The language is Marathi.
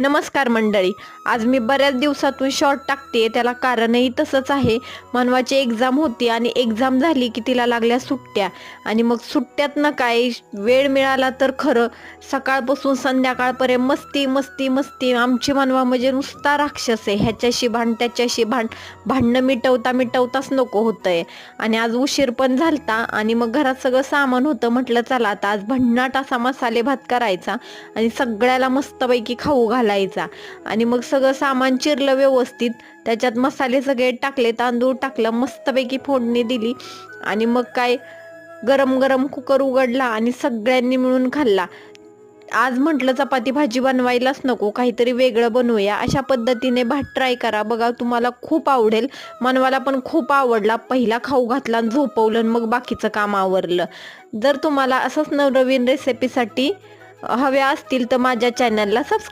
नमस्कार मंडळी. आज मी बऱ्याच दिवसातून शॉर्ट टाकते, त्याला कारणही तसंच आहे. मनवाची एक्झाम होती आणि एक्झाम झाली की तिला लागल्या सुट्ट्या. आणि मग सुट्ट्यातनं काय वेळ मिळाला तर खरं सकाळपासून संध्याकाळपर्यंत मस्ती मस्ती मस्ती. आमची मनवा म्हणजे नुसता राक्षस आहे. ह्याच्याशी भांड त्याच्याशी भांडणं मिटवताच नको होतंय. आणि आज उशीर पण झालता आणि मग घरात सगळं सामान होतं. म्हटलं चला आता आज भन्नाट असा मसाले भात करायचा आणि सगळ्याला मस्तपैकी खाऊ घालायचा. आणि मग सगळं सामान चिरलं व्यवस्थित, त्याच्यात मसाले सगळे टाकले, तांदूळ टाकलं, मस्तपैकी फोडणी दिली आणि मग काय गरम गरम कुकर उघडला आणि सगळ्यांनी मिळून खाल्ला. आज म्हटलं चपाती भाजी बनवायलाच नको, काहीतरी वेगळं बनवूया. अशा पद्धतीने भात ट्राय करा बघा, तुम्हाला खूप आवडेल. मनवाला पण खूप आवडला. पहिला खाऊ घातला आणि झोपवलं, मग बाकीचं काम आवरलं. जर तुम्हाला असंच नवनवीन रेसिपीसाठी हव्या असतील तर माझ्या चॅनलला सबस्क्राईब